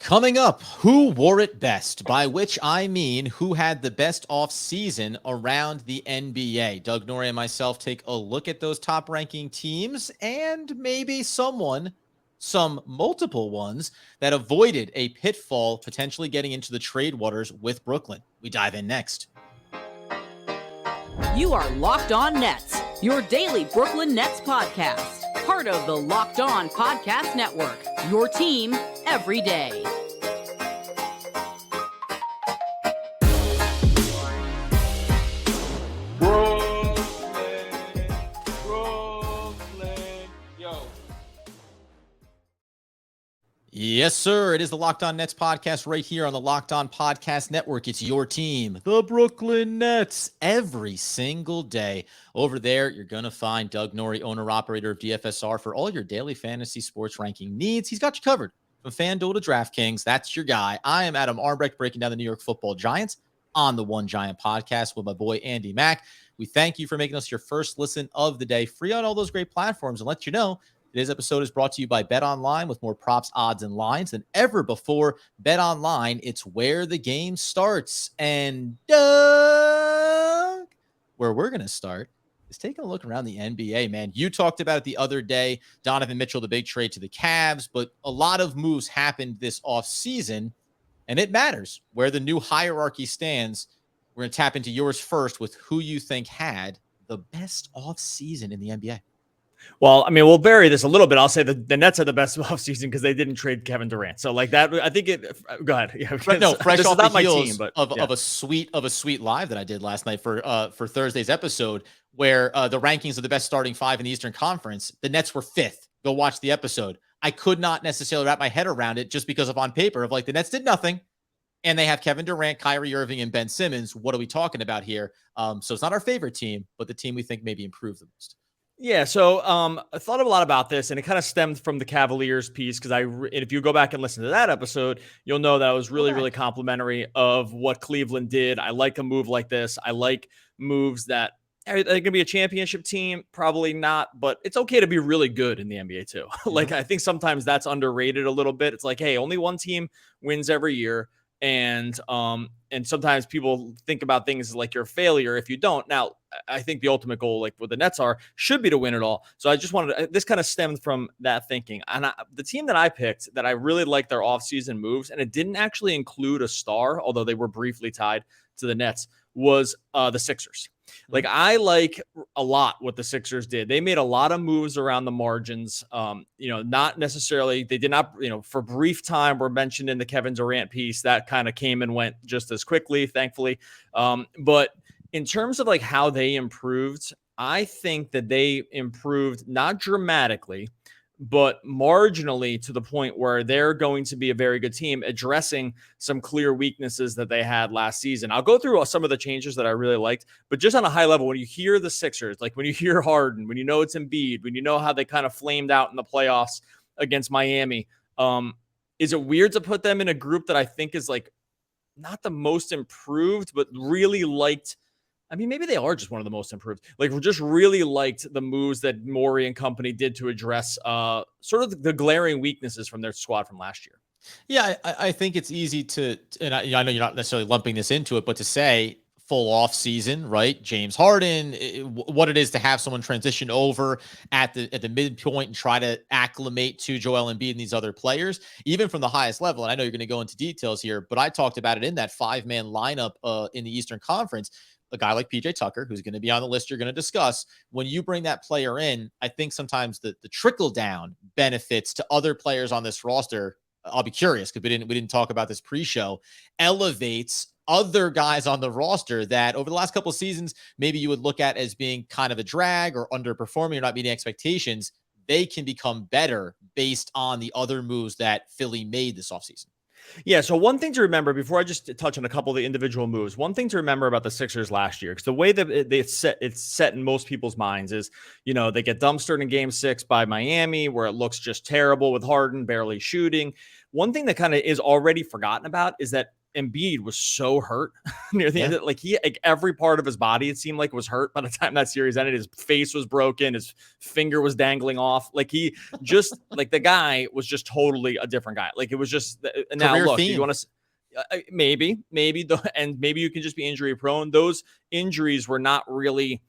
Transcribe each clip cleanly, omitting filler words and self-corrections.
Coming up, who wore it best? By which I mean who had the best offseason around the NBA. Doug Norrie and myself take a look at those top-ranking teams and maybe some multiple ones that avoided a pitfall, potentially getting into the trade waters with Brooklyn. We dive in next. You are Locked On Nets, your daily Brooklyn Nets podcast. Part of the Locked On Podcast Network, your team every day. Yes, sir. It is the Locked On Nets podcast right here on the Locked On Podcast Network. It's your team, the Brooklyn Nets, every single day. Over there, you're going to find Doug Norrie, owner-operator of DFSR, for all your daily fantasy sports ranking needs. He's got you covered from FanDuel to DraftKings. That's your guy. I am Adam Arbrecht, breaking down the New York Football Giants on the One Giant podcast with my boy Andy Mack. We thank you for making us your first listen of the day, free on all those great platforms, and let you know today's episode is brought to you by BetOnline, with more props, odds, and lines than ever before. BetOnline, it's where the game starts. And Doug, where we're going to start is taking a look around the NBA, man. You talked about it the other day, Donovan Mitchell, the big trade to the Cavs, but a lot of moves happened this offseason, and it matters where the new hierarchy stands. We're going to tap into yours first with who you think had the best offseason in the NBA. Well, I mean, we'll bury this a little bit. I'll say the Nets had the best offseason because they didn't trade Kevin Durant. So like that, I think it. Go ahead. Yeah, no, fresh off the heels team, of a sweet live that I did last night for Thursday's episode, where the rankings of the best starting five in the Eastern Conference, the Nets were fifth. Go watch the episode. I could not necessarily wrap my head around it just because of on paper of like the Nets did nothing, and they have Kevin Durant, Kyrie Irving, and Ben Simmons. What are we talking about here? So it's not our favorite team, but the team we think maybe improved the most. Yeah, so I thought a lot about this, and it kind of stemmed from the Cavaliers piece because if you go back and listen to that episode, you'll know that I was really complimentary of what Cleveland did. I like a move like this. I like moves that are they going to be a championship team? Probably not, but it's okay to be really good in the NBA too. Like I think sometimes that's underrated a little bit. It's like, hey, only one team wins every year. And sometimes people think about things like you're a failure if you don't. Now, I think the ultimate goal, like what the Nets should be to win it all. So I just wanted this kind of stemmed from that thinking. And the team that I picked that I really liked their offseason moves, and it didn't actually include a star, although they were briefly tied to the Nets, was the Sixers. Like I like a lot what the Sixers did. They made a lot of moves around the margins. Not necessarily, they did not, for brief time were mentioned in the Kevin Durant piece that kind of came and went just as quickly, thankfully. But in terms of like how they improved, I think that they improved not dramatically, but marginally to the point where they're going to be a very good team addressing some clear weaknesses that they had last season. I'll go through some of the changes that I really liked, but just on a high level, when you hear the Sixers, like when you hear Harden, when you know it's Embiid, when you know how they kind of flamed out in the playoffs against Miami, is it weird to put them in a group that I think is like not the most improved, but really liked? I mean, maybe they are just one of the most improved. Like, we just really liked the moves that Morey and company did to address sort of the glaring weaknesses from their squad from last year. Yeah, I think it's easy to, and I know you're not necessarily lumping this into it, but to say full off season, right? James Harden, what it is to have someone transition over at the midpoint and try to acclimate to Joel Embiid and these other players, even from the highest level. And I know you're going to go into details here, but I talked about it in that 5-man lineup in the Eastern Conference. A guy like PJ Tucker, who's going to be on the list you're going to discuss, when you bring that player in, I think sometimes the trickle down benefits to other players on this roster, I'll be curious because we didn't talk about this pre-show, elevates other guys on the roster that over the last couple of seasons, maybe you would look at as being kind of a drag or underperforming or not meeting expectations. They can become better based on the other moves that Philly made this offseason. Yeah, so one thing to remember before I just touch on a couple of the individual moves, one thing to remember about the Sixers last year, because the way that it's set in most people's minds is, they get dumpstered in Game 6 by Miami, where it looks just terrible with Harden barely shooting. One thing that kind of is already forgotten about is that Embiid was so hurt near the end. Like every part of his body, it seemed like was hurt by the time that series ended. His face was broken. His finger was dangling off. Like he just like the guy was just totally a different guy. Like it was just now Career look, theme. you want to maybe and maybe you can just be injury prone. Those injuries were not really.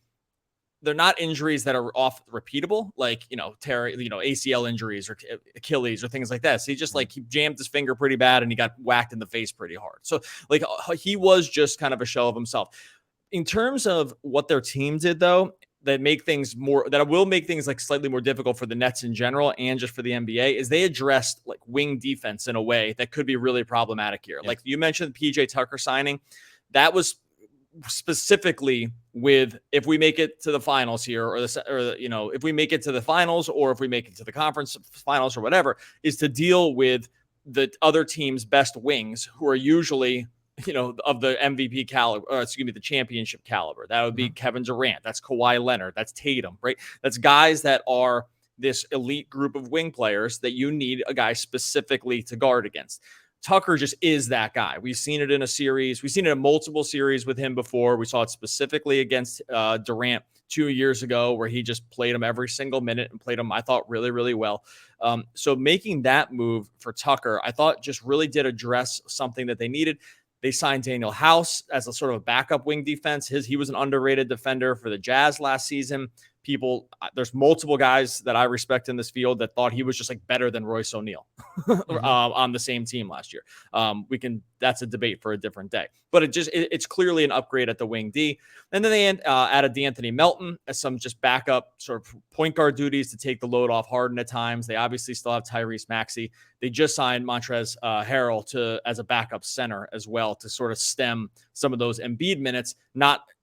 They're not injuries that are off repeatable, like, ACL injuries or Achilles or things like that. So he jammed his finger pretty bad and he got whacked in the face pretty hard. So he was just kind of a shell of himself. In terms of what their team did, though, that will make things like slightly more difficult for the Nets in general and just for the NBA, is they addressed like wing defense in a way that could be really problematic here. Yeah. Like you mentioned, the PJ Tucker signing, that was specifically with if we make it to the finals here, if we make it to the finals or if we make it to the conference finals or whatever, is to deal with the other team's best wings who are usually, of the MVP caliber, the championship caliber. That would be Kevin Durant. That's Kawhi Leonard. That's Tatum, right? That's guys that are this elite group of wing players that you need a guy specifically to guard against. Tucker just is that guy. We've seen it in a series. We've seen it in multiple series with him before. We saw it specifically against Durant 2 years ago, where he just played him every single minute and played him, I thought, really, really well. So making that move for Tucker, I thought just really did address something that they needed. They signed Daniel House as a sort of a backup wing defense. He was an underrated defender for the Jazz last season. There's multiple guys that I respect in this field that thought he was just like better than Royce O'Neal on the same team last year. That's a debate for a different day, but it's clearly an upgrade at the wing D. And then they added D'Anthony Melton as some just backup sort of point guard duties to take the load off Harden at times. They obviously still have Tyrese Maxey. They just signed Montrezl Harrell as a backup center as well to sort of stem some of those Embiid minutes.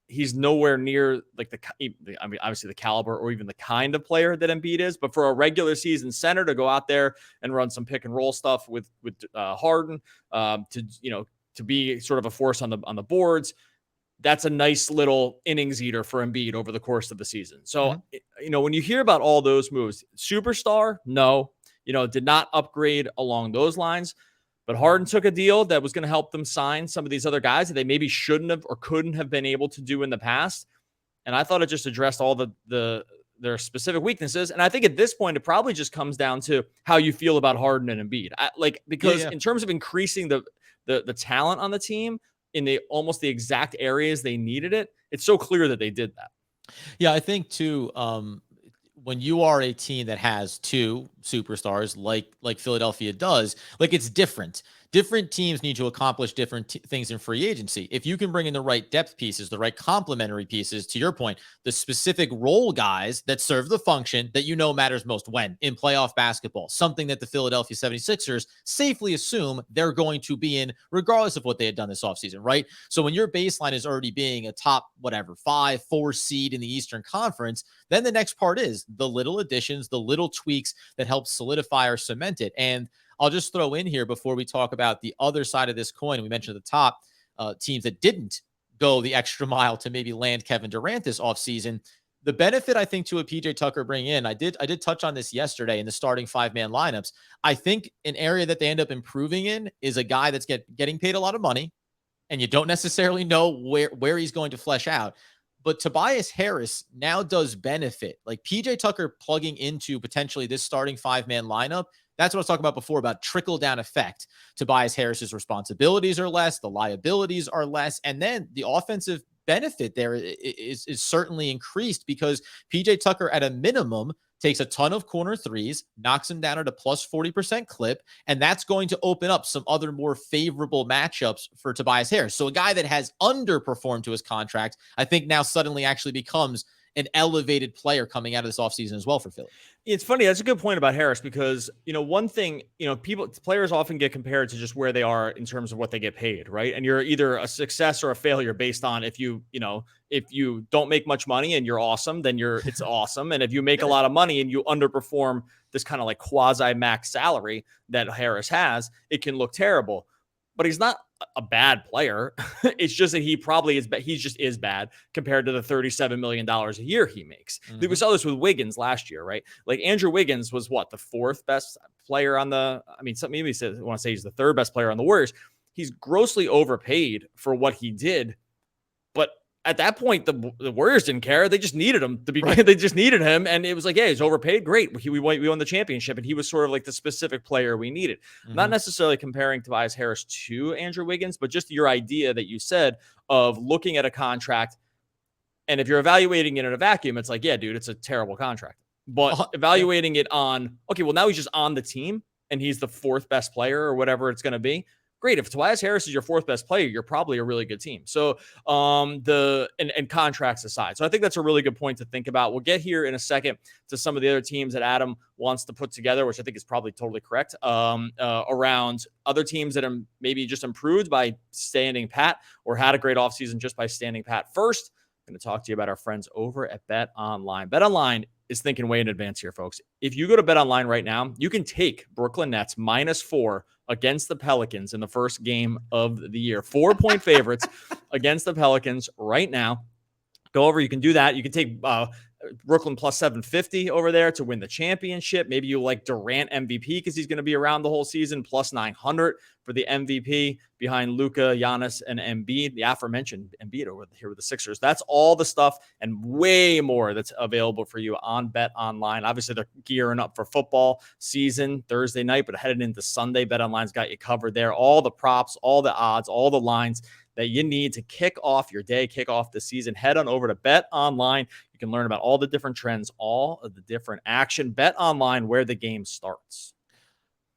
He's nowhere near obviously the caliber or even the kind of player that Embiid is, but for a regular season center to go out there and run some pick and roll stuff with Harden, to be sort of a force on the boards, that's a nice little innings eater for Embiid over the course of the season. So, when you hear about all those moves, superstar, no, did not upgrade along those lines. But Harden took a deal that was going to help them sign some of these other guys that they maybe shouldn't have or couldn't have been able to do in the past. And I thought it just addressed all their specific weaknesses. And I think at this point, it probably just comes down to how you feel about Harden and Embiid. Because in terms of increasing the talent on the team in almost the exact areas they needed it, it's so clear that they did that. Yeah, I think too, when you are a team that has two superstars like Philadelphia does, it's different. Different teams need to accomplish different things in free agency. If you can bring in the right depth pieces, the right complementary pieces, to your point, the specific role guys that serve the function that matters most when in playoff basketball, something that the Philadelphia 76ers safely assume they're going to be in regardless of what they had done this offseason, right? So when your baseline is already being a top, 5-4 seed in the Eastern Conference, then the next part is the little additions, the little tweaks that help solidify or cement it. And I'll just throw in here before we talk about the other side of this coin. We mentioned at the top teams that didn't go the extra mile to maybe land Kevin Durant this offseason. The benefit, I think, to a PJ Tucker bring in, I did touch on this yesterday in the starting 5-man lineups. I think an area that they end up improving in is a guy that's getting paid a lot of money, and you don't necessarily know where he's going to flesh out. But Tobias Harris now does benefit. Like PJ Tucker plugging into potentially this starting 5-man lineup, that's what I was talking about before, about trickle-down effect. Tobias Harris's responsibilities are less, the liabilities are less, and then the offensive benefit there is certainly increased because PJ Tucker, at a minimum, takes a ton of corner threes, knocks him down at a plus 40% clip, and that's going to open up some other more favorable matchups for Tobias Harris. So a guy that has underperformed to his contract, I think now suddenly actually becomes an elevated player coming out of this offseason as well for Philly. It's funny. That's a good point about Harris because, one thing, players often get compared to just where they are in terms of what they get paid, right? And you're either a success or a failure based on if you don't make much money and you're awesome, then it's awesome. And if you make a lot of money and you underperform this kind of like quasi max salary that Harris has, it can look terrible. But he's not a bad player. It's just that he probably is bad. He just is bad compared to the $37 million a year he makes. Mm-hmm. We saw this with Wiggins last year, right? Like Andrew Wiggins was the fourth best player on some maybe want to say he's the third best player on the Warriors. he's grossly overpaid for what he did. But at that point, the Warriors didn't care. They just needed him to be. Right. They just needed him, and it was like, yeah, he's overpaid. Great, we won the championship, and he was sort of like the specific player we needed. Mm-hmm. Not necessarily comparing Tobias Harris to Andrew Wiggins, but just your idea that you said of looking at a contract, and if you're evaluating it in a vacuum, it's like, yeah, dude, it's a terrible contract. But evaluating it on, okay, well, now he's just on the team, and he's the fourth best player or whatever it's going to be. Great. If Tobias Harris is your fourth best player, you're probably a really good team. So and contracts aside. So I think that's a really good point to think about. We'll get here in a second to some of the other teams that Adam wants to put together, which I think is probably totally correct, around other teams that are maybe just improved by standing pat or had a great offseason just by standing pat. First, I'm going to talk to you about our friends over at BetOnline. BetOnline is thinking way in advance here, folks. If you go to BetOnline right now, you can take Brooklyn Nets -4 against the Pelicans in the first game of the year. 4-point favorites against the Pelicans right now. Go over. You can do that. You can take Brooklyn +750 over there to win the championship. Maybe you like Durant MVP because he's going to be around the whole season, +900 for the MVP behind Luka, Giannis, and Embiid, the aforementioned Embiid over here with the Sixers. That's all the stuff and way more that's available for you on BetOnline. Obviously, they're gearing up for football season Thursday night, but headed into Sunday, BetOnline's got you covered there. All the props, all the odds, all the lines that you need to kick off your day, kick off the season. Head on over to BetOnline. You can learn about all the different trends, all of the different action. BetOnline, where the game starts.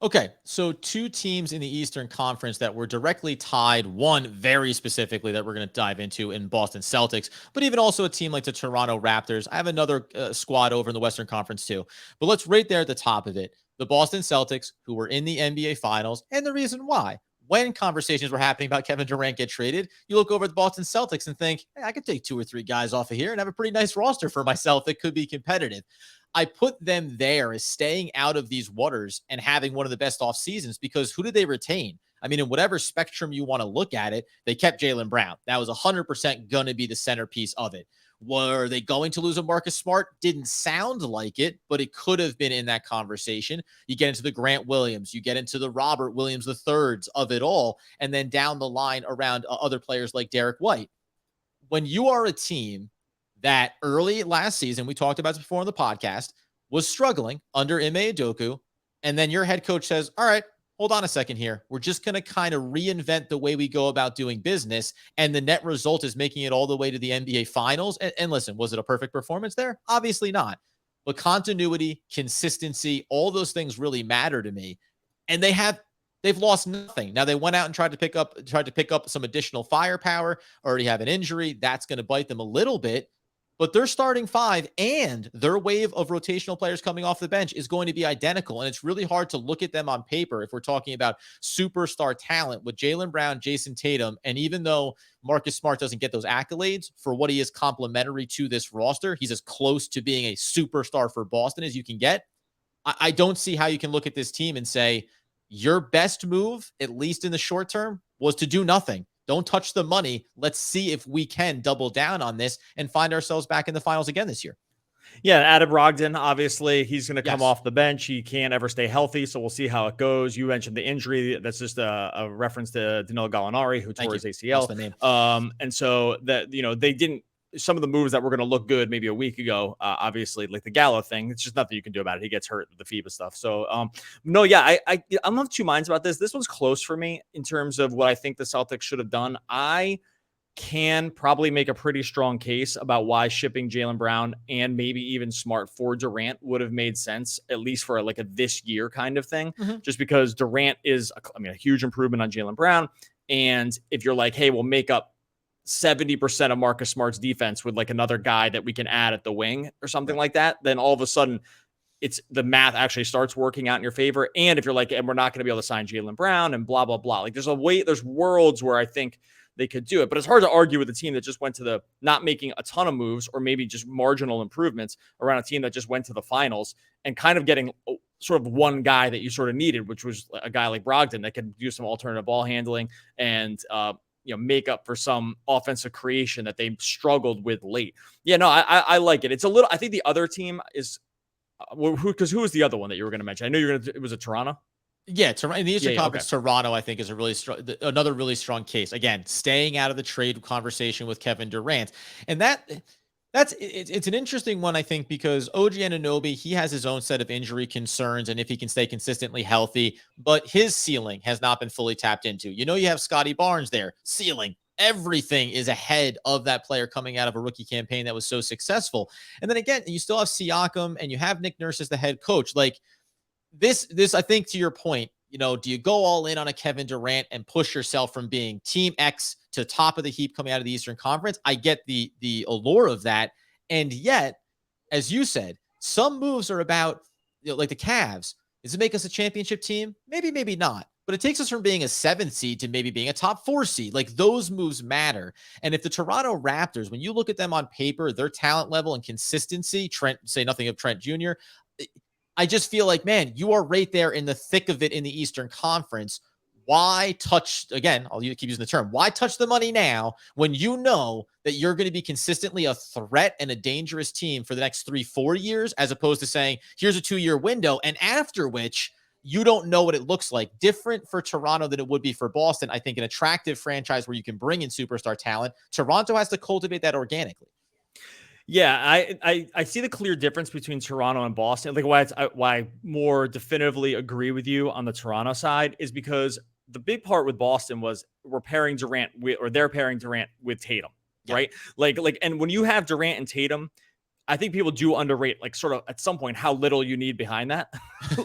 Okay, so two teams in the Eastern Conference that were directly tied, one very specifically that we're going to dive into in Boston Celtics, but even also a team like the Toronto Raptors. I have another squad over in the Western Conference too, but let's right there at the top of it. The Boston Celtics, who were in the NBA Finals, and the reason why. When conversations were happening about Kevin Durant get traded, you look over at the Boston Celtics and think, hey, I could take 2 or 3 guys off of here and have a pretty nice roster for myself that could be competitive. I put them there as staying out of these waters and having one of the best off seasons because who did they retain? I mean, in whatever spectrum you want to look at it, they kept Jaylen Brown. That was 100% going to be the centerpiece of it. Were they going to lose a Marcus Smart? Didn't sound like it, but it could have been in that conversation. You get into the Grant Williams, you get into the Robert Williams IIIs of it all, and then down the line around other players like Derek White. When you are a team that early last season, we talked about this before on the podcast, was struggling under Ime Udoka, and then your head coach says, all right, hold on a second here. We're just going to kind of reinvent the way we go about doing business. And the net result is making it all the way to the NBA Finals. And listen, was it a perfect performance there? Obviously not. But continuity, consistency, all those things really matter to me. And they've lost nothing. Now they went out and tried to pick up some additional firepower, already have an injury. That's going to bite them a little bit. But their starting 5 and their wave of rotational players coming off the bench is going to be identical. And it's really hard to look at them on paper if we're talking about superstar talent with Jaylen Brown, Jayson Tatum. And even though Marcus Smart doesn't get those accolades for what he is complementary to this roster, he's as close to being a superstar for Boston as you can get. I don't see how you can look at this team and say your best move, at least in the short term, was to do nothing. Don't touch the money. Let's see if we can double down on this and find ourselves back in the finals again this year. Yeah, Adam Brogdon, obviously, he's going to come off the bench. He can't ever stay healthy, so we'll see how it goes. You mentioned the injury. That's just a reference to Danilo Gallinari, who tore his ACL. That's the name. And so that, they didn't, some of the moves that were going to look good maybe a week ago, obviously, like the Gallo thing, it's just nothing you can do about it. He gets hurt with the FIBA stuff. So, I'm of two minds about this. This one's close for me in terms of what I think the Celtics should have done. I can probably make a pretty strong case about why shipping Jaylen Brown and maybe even Smart for Durant would have made sense, at least for like a this year kind of thing, just because Durant is, a huge improvement on Jaylen Brown. And if you're like, hey, we'll make up 70% of Marcus Smart's defense with like another guy that we can add at the wing or something like that, then all of a sudden it's the math actually starts working out in your favor. And if you're like, and we're not going to be able to sign Jaylen Brown and blah, blah, blah, like there's worlds where I think they could do it, but it's hard to argue with a team that just went to the not making a ton of moves or maybe just marginal improvements around a team that just went to the finals and kind of getting sort of one guy that you sort of needed, which was a guy like Brogdon that could do some alternative ball handling and, make up for some offensive creation that they struggled with late. Yeah, no, I like it. It's a little, I think the other team is, who was the other one that you were going to mention? I know it was a Toronto. Yeah, in the Eastern Conference, Okay. Toronto, I think, is another really strong case. Again, staying out of the trade conversation with Kevin Durant, and it's an interesting one, I think, because OG Anunoby, he has his own set of injury concerns, and if he can stay consistently healthy, but his ceiling has not been fully tapped into. You have Scottie Barnes there, ceiling. Everything is ahead of that player coming out of a rookie campaign that was so successful. And then again, you still have Siakam and you have Nick Nurse as the head coach. Like this, I think, to your point, do you go all in on a Kevin Durant and push yourself from being Team X to top of the heap coming out of the Eastern Conference? I get the allure of that. And yet, as you said, some moves are about, like the Cavs. Does it make us a championship team? Maybe, maybe not. But it takes us from being a 7th seed to maybe being a top 4 seed. Like those moves matter. And if the Toronto Raptors, when you look at them on paper, their talent level and consistency, say nothing of Trent Jr., I just feel like, man, you are right there in the thick of it in the Eastern Conference. Why touch, again, I'll keep using the term, why touch the money now when you know that you're going to be consistently a threat and a dangerous team for the next 3-4 years, as opposed to saying, here's a 2-year window, and after which you don't know what it looks like. Different for Toronto than it would be for Boston. I think an attractive franchise where you can bring in superstar talent. Toronto has to cultivate that organically. Yeah, I see the clear difference between Toronto and Boston. Like why I more definitively agree with you on the Toronto side is because the big part with Boston was they're pairing Durant with Tatum, right? Like, and when you have Durant and Tatum, I think people do underrate, like, sort of at some point how little you need behind that.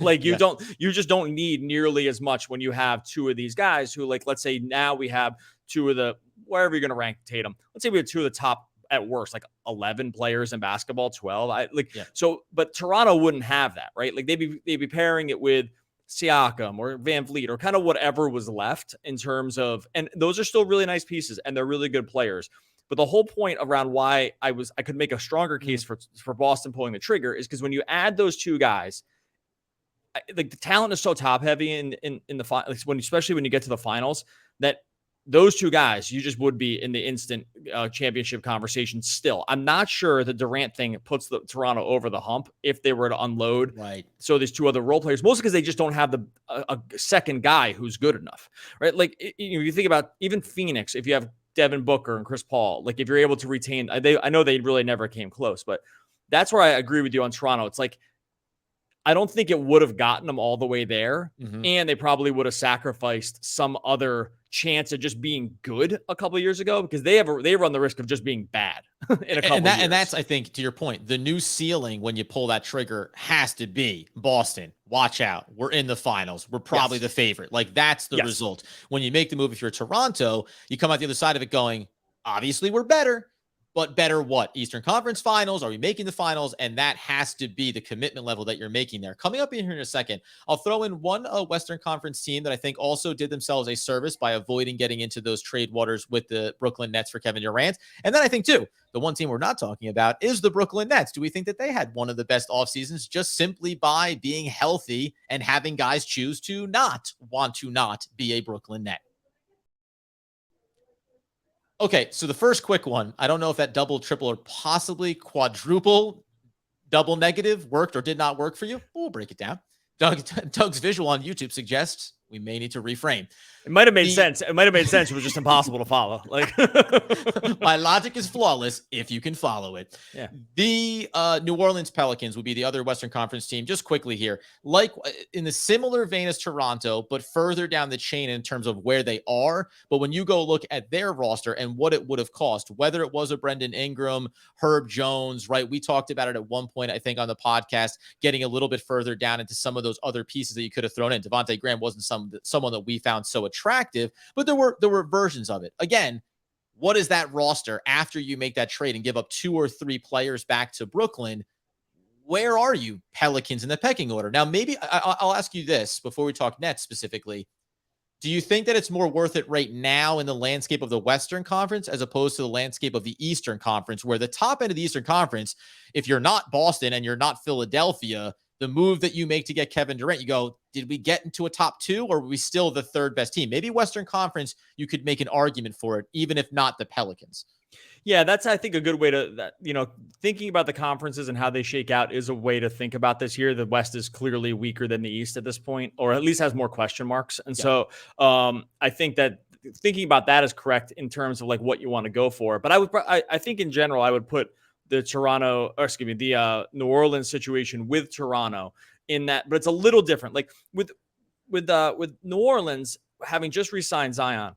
Like you just don't need nearly as much when you have two of these guys who, like, let's say now we have two of the, wherever you're going to rank Tatum. Let's say we have two of the top, at worst, like 11 players in basketball, 12. So, but Toronto wouldn't have that, right? Like they'd be pairing it with Siakam or Van Vliet or kind of whatever was left in terms of, and those are still really nice pieces and they're really good players. But the whole point around why I could make a stronger case for Boston pulling the trigger is because when you add those two guys, like the talent is so top heavy in the finals, especially when you get to the finals, that those two guys, you just would be in the instant championship conversation still. I'm not sure the Durant thing puts the Toronto over the hump if they were to unload. Right. So there's two other role players, mostly because they just don't have a second guy who's good enough, right? Like you think about even Phoenix, if you have Devin Booker and Chris Paul, like if you're able to retain, I know they really never came close, but that's where I agree with you on Toronto. It's like, I don't think it would have gotten them all the way there. And they probably would have sacrificed some other chance of just being good a couple of years ago because they run the risk of just being bad in a couple of years. And that's, I think, to your point, the new ceiling when you pull that trigger has to be Boston. Watch out. We're in the finals. We're probably the favorite. Like that's the result. When you make the move, if you're Toronto, you come out the other side of it going, obviously we're better. But better what? Eastern Conference Finals? Are we making the finals? And that has to be the commitment level that you're making there. Coming up in here in a second, I'll throw in one Western Conference team that I think also did themselves a service by avoiding getting into those trade waters with the Brooklyn Nets for Kevin Durant. And then I think, too, the one team we're not talking about is the Brooklyn Nets. Do we think that they had one of the best off seasons just simply by being healthy and having guys choose to not want to not be a Brooklyn Net? Okay, so the first quick one, I don't know if that double, triple, or possibly quadruple double negative worked or did not work for you. We'll break it down. Doug's visual on YouTube suggests we may need to reframe. It might have made sense. It might have made sense. It was just impossible to follow. Like my logic is flawless if you can follow it. Yeah. The New Orleans Pelicans would be the other Western Conference team. Just quickly here, like in the similar vein as Toronto, but further down the chain in terms of where they are. But when you go look at their roster and what it would have cost, whether it was a Brendan Ingram, Herb Jones, right? We talked about it at one point, I think, on the podcast, getting a little bit further down into some of those other pieces that you could have thrown in. Devontae Graham wasn't someone that we found so attractive, but there were versions of it. Again, what is that roster after you make that trade and give up 2 or 3 players back to Brooklyn? Where are you, Pelicans, in the pecking order? Now, maybe I'll ask you this before we talk Nets specifically. Do you think that it's more worth it right now in the landscape of the Western Conference as opposed to the landscape of the Eastern Conference, where the top end of the Eastern Conference, if you're not Boston and you're not Philadelphia, the move that you make to get Kevin Durant, you go, did we get into a top 2 or were we still the 3rd best team? Maybe Western Conference, you could make an argument for it, even if not the Pelicans. Yeah, that's, I think, a good way to, thinking about the conferences and how they shake out is a way to think about this here. The West is clearly weaker than the East at this point, or at least has more question marks. And so I think that thinking about that is correct in terms of like what you want to go for. But I think in general, I would put the New Orleans situation with Toronto in that, but it's a little different. Like with New Orleans having just re-signed Zion,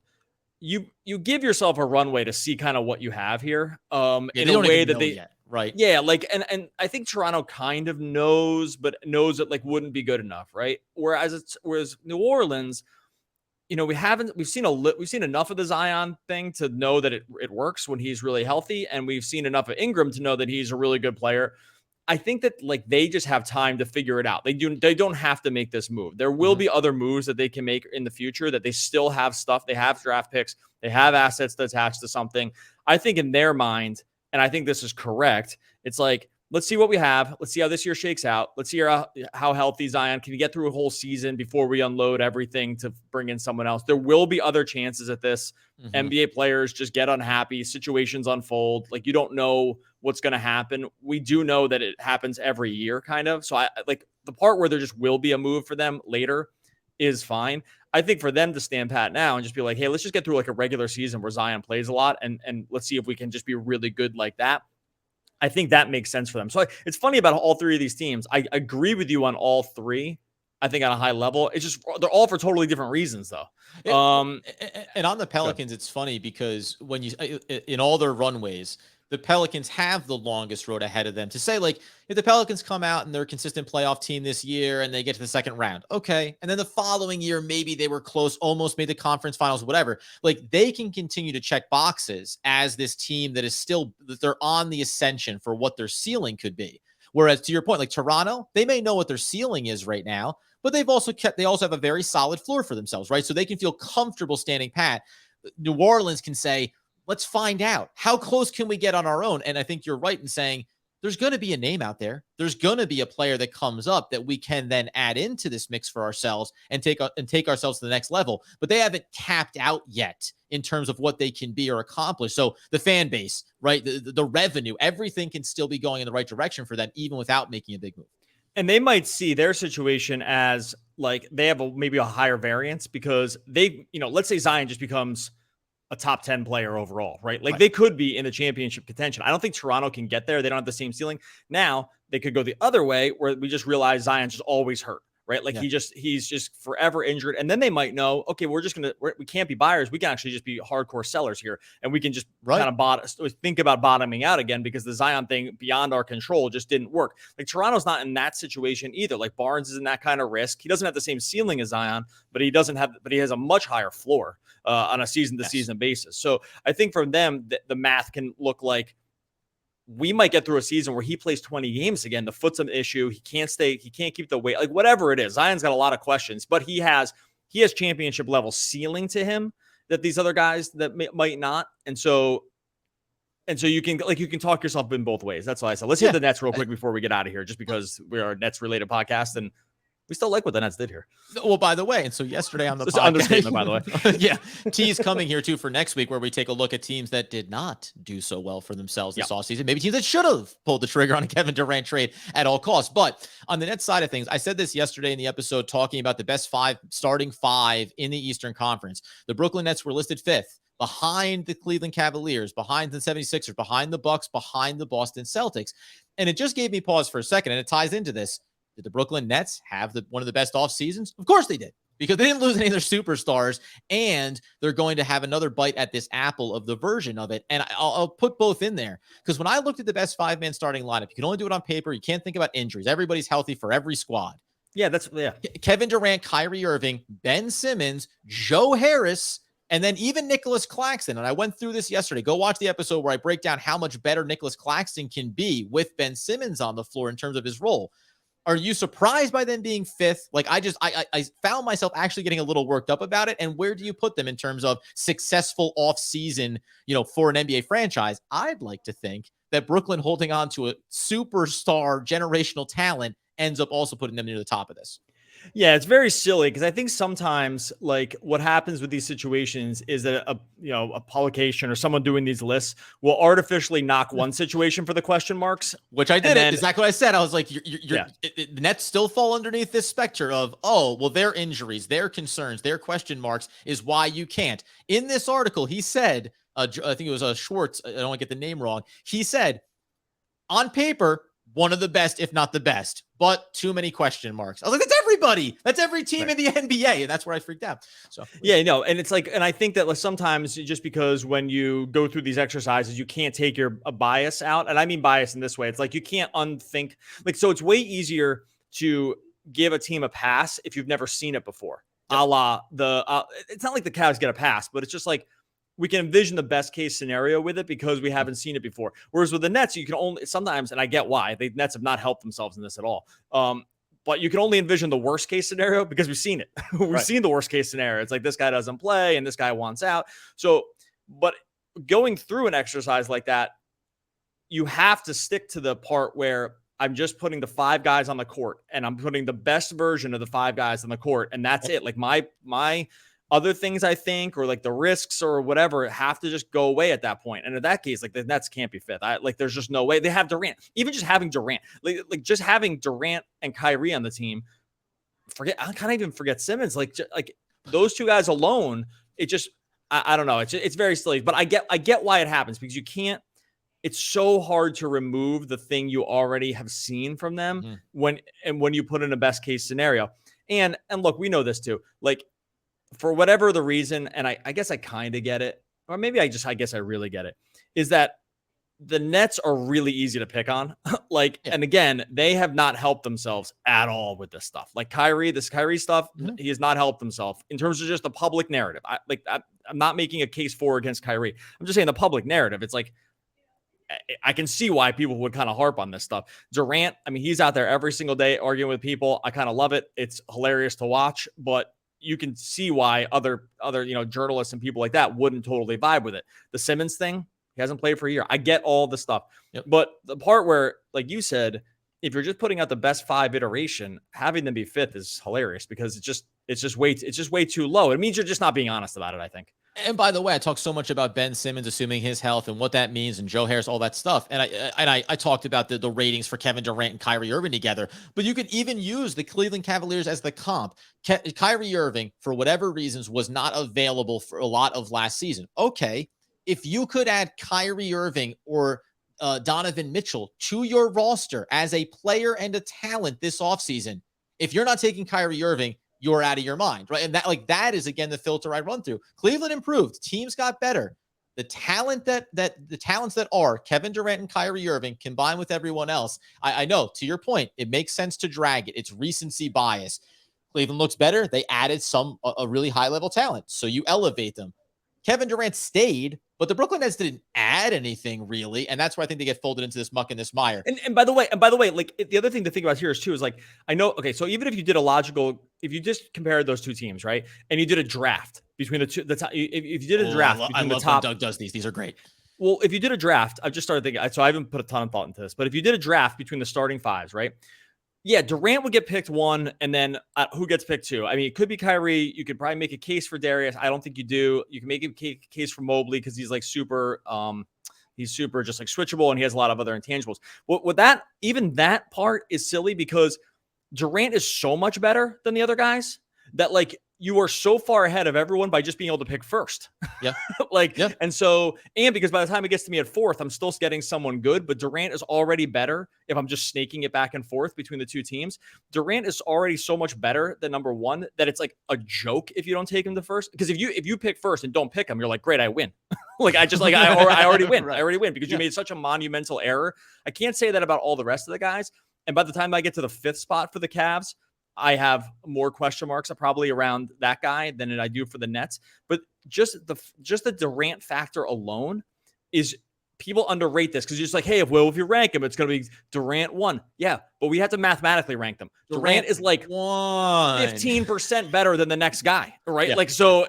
you give yourself a runway to see kind of what you have here. In a way that they, right? Yeah, like and I think Toronto kind of knows, but knows it like wouldn't be good enough, right? Whereas New Orleans, we've seen enough of the Zion thing to know that it works when he's really healthy, and we've seen enough of Ingram to know that he's a really good player. I think that like they just have time to figure it out. They don't have to make this move. There will be other moves that they can make in the future, that they still have stuff. They have draft picks. They have assets that attach to something. I think in their mind, and I think this is correct, it's like, let's see what we have. Let's see how this year shakes out. Let's see how healthy Zion can get through a whole season before we unload everything to bring in someone else. There will be other chances at this. NBA players just get unhappy. Situations unfold. Like, you don't know what's going to happen. We do know that it happens every year, kind of. So I like the part where there just will be a move for them later is fine. I think for them to stand pat now and just be like, hey, let's just get through like a regular season where Zion plays a lot, and let's see if we can just be really good like that. I think that makes sense for them. So it's funny about all 3 of these teams. I agree with you on all 3. I think on a high level, it's just they're all for totally different reasons, though. And on the Pelicans, it's funny because when you in all their runways, the Pelicans have the longest road ahead of them. To say, like, if the Pelicans come out and they're a consistent playoff team this year and they get to the second round, okay. And then the following year, maybe they were close, almost made the conference finals, whatever. Like, they can continue to check boxes as this team that is still, that they're on the ascension for what their ceiling could be. Whereas, to your point, like Toronto, they may know what their ceiling is right now, but they also have a very solid floor for themselves, right? So they can feel comfortable standing pat. New Orleans can say, let's find out. How close can we get on our own? And I think you're right in saying there's going to be a name out there. There's going to be a player that comes up that we can then add into this mix for ourselves and take ourselves to the next level. But they haven't tapped out yet in terms of what they can be or accomplish. So the fan base, right, the revenue, everything can still be going in the right direction for them, even without making a big move. And they might see their situation as like they have maybe a higher variance because they, let's say Zion just becomes a top 10 player overall, right? Like they could be in the championship contention. I don't think Toronto can get there. They don't have the same ceiling. Now they could go the other way where we just realize Zion's just always hurt, right? Like he's just forever injured. And then they might know, okay, we can't be buyers. We can actually just be hardcore sellers here. And we can just kind of think about bottoming out again because the Zion thing beyond our control just didn't work. Like Toronto's not in that situation either. Like Barnes is in that kind of risk. He doesn't have the same ceiling as Zion, but he has a much higher floor on a season to season basis. So I think for them, the math can look like we might get through a season where he plays 20 games again. The foot's an issue. He can't keep the weight, like whatever it is. Zion's got a lot of questions, but he has championship level ceiling to him that these other guys that might not. And so you can talk yourself in both ways. That's why I said, let's hit the Nets real quick before we get out of here, just because we are a Nets related podcast and we still like what the Nets did here. Well, by the way, and so yesterday on the podcast, understatement, by the way. Yeah. T's coming here too for next week, where we take a look at teams that did not do so well for themselves this offseason. Maybe teams that should have pulled the trigger on a Kevin Durant trade at all costs. But on the Nets side of things, I said this yesterday in the episode talking about the best starting five in the Eastern Conference. The Brooklyn Nets were listed 5th. Behind the Cleveland Cavaliers, behind the 76ers, behind the Bucks, behind the Boston Celtics. And it just gave me pause for a second, and it ties into this. Did the Brooklyn Nets have one of the best off seasons? Of course they did, because they didn't lose any of their superstars, and they're going to have another bite at this apple of the version of it. And I'll put both in there, because when I looked at the best 5-man starting lineup, you can only do it on paper. You can't think about injuries. Everybody's healthy for every squad. Kevin Durant, Kyrie Irving, Ben Simmons, Joe Harris, and then even Nicholas Claxton. And I went through this yesterday. Go watch the episode where I break down how much better Nicholas Claxton can be with Ben Simmons on the floor in terms of his role. Are you surprised by them being 5th? Like, I found myself actually getting a little worked up about it. And where do you put them in terms of successful offseason, for an NBA franchise? I'd like to think that Brooklyn holding on to a superstar generational talent ends up also putting them near the top of this. Yeah, it's very silly because I think sometimes like what happens with these situations is that a publication or someone doing these lists will artificially knock one situation for the question marks, which I did. Exactly what I said. I was like, the Nets still fall underneath this specter of, oh, well, their injuries, their concerns, their question marks is why you can't. In this article, he said, I think it was Schwartz. I don't want to get the name wrong. He said, on paper, one of the best, if not the best, but too many question marks. I was like, that's everybody. That's every team in the NBA. And that's where I freaked out. So, yeah, no. And it's like, and I think that sometimes just because when you go through these exercises, you can't take a bias out. And I mean bias in this way. It's like, you can't unthink. Like, so it's way easier to give a team a pass if you've never seen it before. Yep. A la it's not like the Cavs get a pass, but it's just like, we can envision the best case scenario with it because we haven't seen it before. Whereas with the Nets, you can only sometimes, and I get why the Nets have not helped themselves in this at all. But you can only envision the worst case scenario because we've seen it. We've seen the worst case scenario. It's like this guy doesn't play and this guy wants out. So, but going through an exercise like that, you have to stick to the part where I'm just putting the 5 guys on the court and I'm putting the best version of the 5 guys on the court. And that's it. Like my other things I think, or like the risks or whatever, have to just go away at that point. And in that case, like the Nets can't be fifth. There's just no way. They have Durant. Even just having Durant, like just having Durant and Kyrie on the team. I can't even forget Simmons. Like those 2 guys alone, it just I don't know. It's very silly. But I get why it happens because you can't. It's so hard to remove the thing you already have seen from them when you put in a best case scenario. And look, we know this too. Like, for whatever the reason, and I guess I kind of get it, or maybe I guess I really get it, is that the Nets are really easy to pick on. And again, they have not helped themselves at all with this stuff. Like this Kyrie stuff, he has not helped himself in terms of just the public narrative. I'm not making a case for or against Kyrie. I'm just saying the public narrative. It's like, I can see why people would kind of harp on this stuff. Durant, I mean, he's out there every single day arguing with people. I kind of love it. It's hilarious to watch, but you can see why other journalists and people like that wouldn't totally vibe with it. The Simmons thing, he hasn't played for a year. I get all the stuff. Yep. But the part where, like you said, if you're just putting out the best 5 iteration, having them be fifth is hilarious because it's just way too low. It means you're just not being honest about it, I think. And by the way, I talked so much about Ben Simmons assuming his health and what that means, and Joe Harris, all that stuff. And I talked about the ratings for Kevin Durant and Kyrie Irving together. But you could even use the Cleveland Cavaliers as the comp. Kyrie Irving, for whatever reasons, was not available for a lot of last season. Okay, if you could add Kyrie Irving or Donovan Mitchell to your roster as a player and a talent this offseason, if you're not taking Kyrie Irving, you're out of your mind, right? And that is, again, the filter I run through. Cleveland improved. Teams got better. The talents that are Kevin Durant and Kyrie Irving combined with everyone else, I know, to your point, it makes sense to drag it. It's recency bias. Cleveland looks better. They added a really high-level talent, so you elevate them. Kevin Durant stayed, but the Brooklyn Nets didn't add anything really, and that's why I think they get folded into this muck and this mire. And by the way, like the other thing to think about here is too is like I know. Okay, so even if you did if you just compared those 2 teams, right, and you did a draft between the two, if you did a draft between the top, when Doug does these. These are great. Well, if you did a draft, I've just started thinking. So I haven't put a ton of thought into this, but if you did a draft between the starting 5s, right? Yeah, Durant would get picked 1, and then who gets picked 2? I mean, it could be Kyrie. You could probably make a case for Darius. I don't think you do. You can make a case for Mobley because he's like super just like switchable, and he has a lot of other intangibles. With that, even that part is silly because Durant is so much better than the other guys that like you are so far ahead of everyone by just being able to pick first. Yeah. And because by the time it gets to me at 4th, I'm still getting someone good, but Durant is already better if I'm just snaking it back and forth between the 2 teams. Durant is already so much better than number 1 that it's like a joke if you don't take him to first. Because if you pick first and don't pick him, you're like, great, I win. I already win. Right. I already win because you made such a monumental error. I can't say that about all the rest of the guys. And by the time I get to the 5th spot for the Cavs, I have more question marks probably around that guy than I do for the Nets. But just the Durant factor alone is people underrate this because you're just like, hey, if you rank him, it's going to be Durant 1. Yeah, but we have to mathematically rank them. Durant is like 15% better than the next guy, right? Yeah. Like so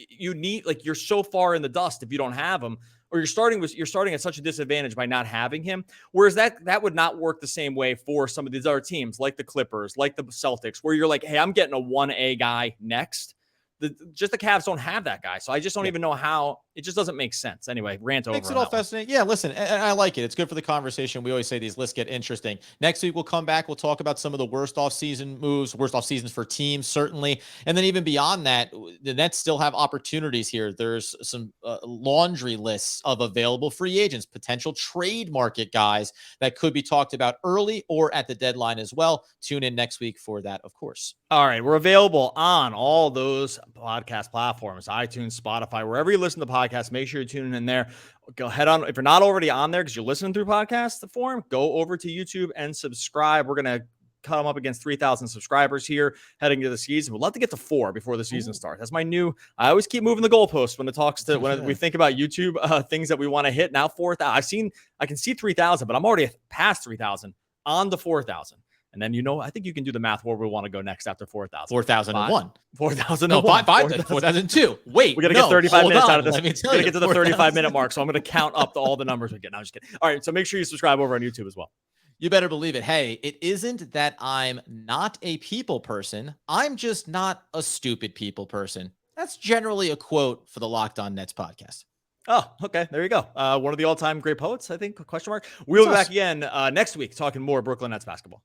you need you're so far in the dust if you don't have him. or you're starting at such a disadvantage by not having him. Whereas that would not work the same way for some of these other teams, like the Clippers, like the Celtics, where you're like, hey, I'm getting a 1A guy next. The Cavs don't have that guy. So I just don't even know how. It just doesn't make sense. Anyway, rant over. Makes it all fascinating. Yeah, listen, and I like it. It's good for the conversation. We always say these lists get interesting. Next week, we'll come back. We'll talk about some of the worst offseason moves, worst off seasons for teams, certainly. And then even beyond that, the Nets still have opportunities here. There's some laundry lists of available free agents, potential trade market guys that could be talked about early or at the deadline as well. Tune in next week for that, of course. All right. We're available on all those podcast platforms, iTunes, Spotify, wherever you listen to podcasts. Make sure you're tuning in there. Go head on. If you're not already on there because you're listening through podcast form, go over to YouTube and subscribe. We're going to come up against 3,000 subscribers here heading to the season. We'd love to get to 4 before the season starts. That's my new, I always keep moving the goalposts when we think about YouTube, things that we want to hit. Now 4,000. I can see 3,000, but I'm already past 3,000 on the 4,000. And then, I think you can do the math where we want to go next after 4,000. 4,001. 4,000. No, 4,002. Wait, we got to get 35 minutes out of this. Let me We're going to get to the 35-minute mark. So I'm going to count up all the numbers we get. No, I'm just kidding. All right. So make sure you subscribe over on YouTube as well. You better believe it. Hey, it isn't that I'm not a people person. I'm just not a stupid people person. That's generally a quote for the Locked On Nets podcast. Oh, okay. There you go. One of the all-time great poets, I think, question mark. We'll be back again next week talking more Brooklyn Nets basketball.